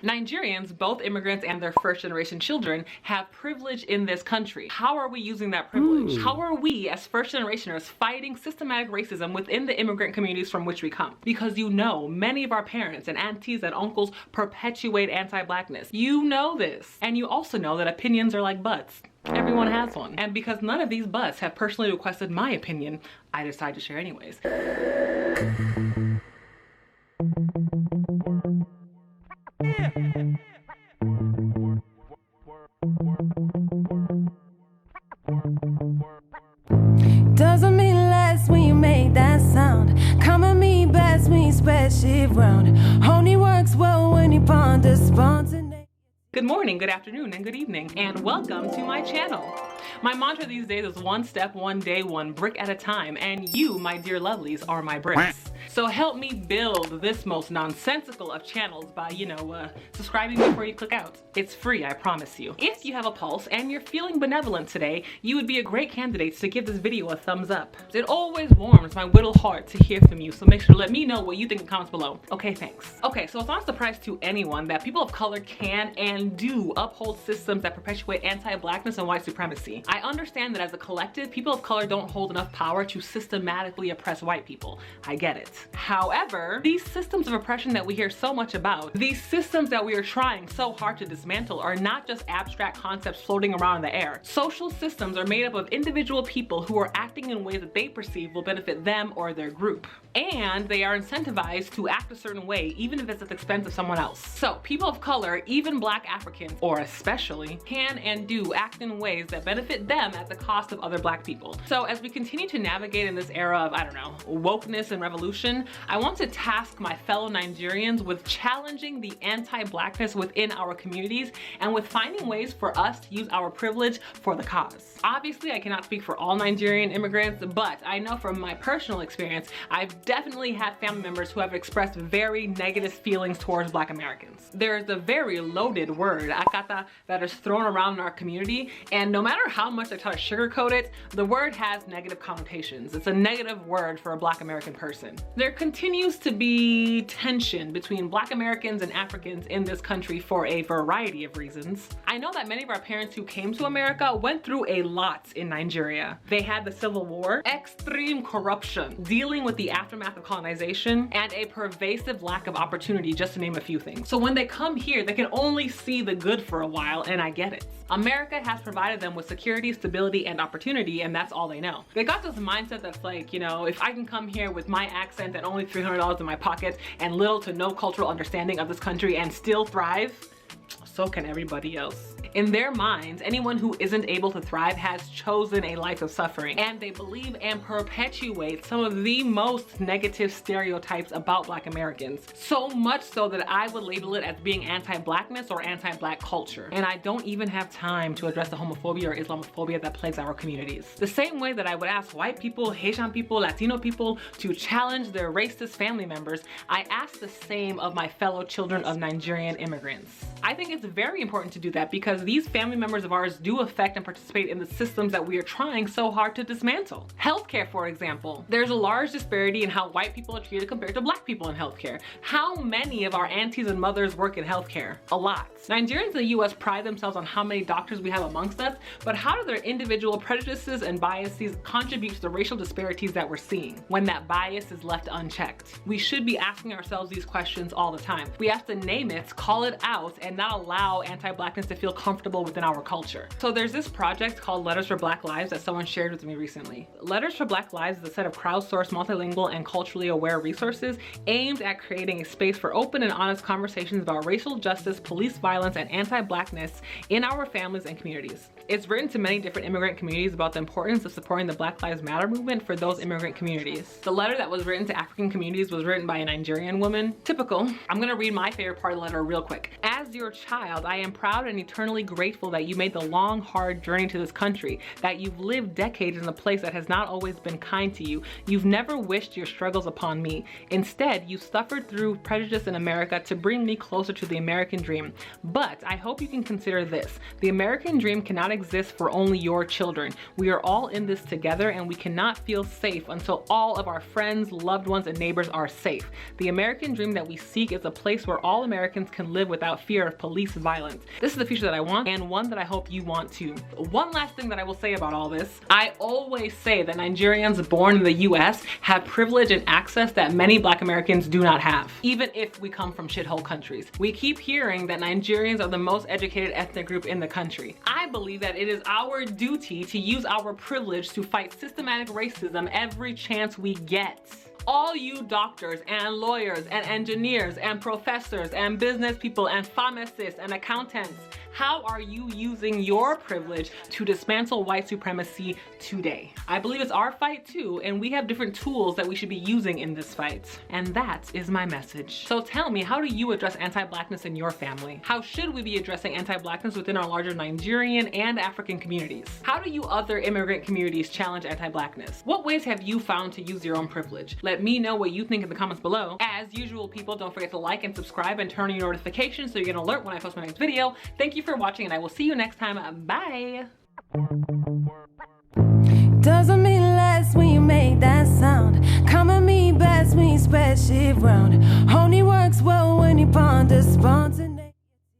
Nigerians, both immigrants and their first-generation children, have privilege in this country. How are we using that privilege? How are we, as first-generationers, fighting systematic racism within the immigrant communities from which we come? Because you know, many of our parents and aunties and uncles perpetuate anti-blackness. You know this. And you also know that opinions are like butts. Everyone has one. And because none of these butts have personally requested my opinion, I decided to share anyways. Doesn't mean less when you make that sound. Come at me best when you spread shit round. Only works well when you ponder spontaneity. Good morning, good afternoon, and good evening, and welcome to my channel. My mantra these days is one step, one day, one brick at a time, and you, my dear lovelies, are my bricks. So help me build this most nonsensical of channels by, subscribing before you click out. It's free, I promise you. If you have a pulse and you're feeling benevolent today, you would be a great candidate to give this video a thumbs up. It always warms my little heart to hear from you, so make sure to let me know what you think in the comments below. Okay, thanks. Okay, so it's not a surprise to anyone that people of color can and do uphold systems that perpetuate anti-blackness and white supremacy. I understand that as a collective, people of color don't hold enough power to systematically oppress white people. I get it. However, these systems of oppression that we hear so much about, these systems that we are trying so hard to dismantle, are not just abstract concepts floating around in the air. Social systems are made up of individual people who are acting in ways that they perceive will benefit them or their group. And they are incentivized to act a certain way, even if it's at the expense of someone else. So people of color, even Black Africans, or especially, can and do act in ways that benefit them at the cost of other Black people. So as we continue to navigate in this era of, wokeness and revolution, I want to task my fellow Nigerians with challenging the anti-Blackness within our communities and with finding ways for us to use our privilege for the cause. Obviously, I cannot speak for all Nigerian immigrants, but I know from my personal experience, I've definitely had family members who have expressed very negative feelings towards Black Americans. There's a very loaded word, akata, that is thrown around in our community, and no matter how much I try to sugarcoat it, the word has negative connotations. It's a negative word for a Black American person. There continues to be tension between Black Americans and Africans in this country for a variety of reasons. I know that many of our parents who came to America went through a lot in Nigeria. They had the Civil War, extreme corruption, dealing with the aftermath of colonization, and a pervasive lack of opportunity, just to name a few things. So when they come here, they can only see the good for a while, and I get it. America has provided them with security, stability, and opportunity, and that's all they know. They got this mindset that's like, if I can come here with my accent and only $300 in my pocket and little to no cultural understanding of this country and still thrive, so can everybody else. In their minds, anyone who isn't able to thrive has chosen a life of suffering, and they believe and perpetuate some of the most negative stereotypes about Black Americans. So much so that I would label it as being anti-Blackness or anti-Black culture. And I don't even have time to address the homophobia or Islamophobia that plagues our communities. The same way that I would ask white people, Haitian people, Latino people to challenge their racist family members, I ask the same of my fellow children of Nigerian immigrants. I think it's very important to do that because these family members of ours do affect and participate in the systems that we are trying so hard to dismantle. Healthcare, for example. There's a large disparity in how white people are treated compared to Black people in healthcare. How many of our aunties and mothers work in healthcare? A lot. Nigerians in the US pride themselves on how many doctors we have amongst us, but how do their individual prejudices and biases contribute to the racial disparities that we're seeing when that bias is left unchecked? We should be asking ourselves these questions all the time. We have to name it, call it out, and not allow anti-Blackness to feel comfortable within our culture. So there's this project called Letters for Black Lives that someone shared with me recently. Letters for Black Lives is a set of crowdsourced, multilingual, and culturally aware resources aimed at creating a space for open and honest conversations about racial justice, police violence, and anti-Blackness in our families and communities. It's written to many different immigrant communities about the importance of supporting the Black Lives Matter movement for those immigrant communities. The letter that was written to African communities was written by a Nigerian woman. Typical. I'm gonna read my favorite part of the letter real quick. As your child, I am proud and eternally eternally grateful that you made the long, hard journey to this country, that you've lived decades in a place that has not always been kind to you. You've never wished your struggles upon me. Instead, you suffered through prejudice in America to bring me closer to the American dream. But I hope you can consider this. The American dream cannot exist for only your children. We are all in this together, and we cannot feel safe until all of our friends, loved ones, and neighbors are safe. The American dream that we seek is a place where all Americans can live without fear of police violence. This is the future that I want, and one that I hope you want too. One last thing that I will say about all this. I always say that Nigerians born in the US have privilege and access that many Black Americans do not have, even if we come from shithole countries. We keep hearing that Nigerians are the most educated ethnic group in the country. I believe that it is our duty to use our privilege to fight systematic racism every chance we get. All you doctors and lawyers and engineers and professors and business people and pharmacists and accountants, how are you using your privilege to dismantle white supremacy today? I believe it's our fight too, and we have different tools that we should be using in this fight. And that is my message. So tell me, how do you address anti-Blackness in your family? How should we be addressing anti-Blackness within our larger Nigerian and African communities? How do you other immigrant communities challenge anti-Blackness? What ways have you found to use your own privilege? Let me know what you think in the comments below. As usual, people, don't forget to like and subscribe and turn on your notifications so you get an alert when I post my next video. Thank you for watching, and I will see you next time. Bye. Doesn't mean less when you make that sound. Come at me best when you spread shit round.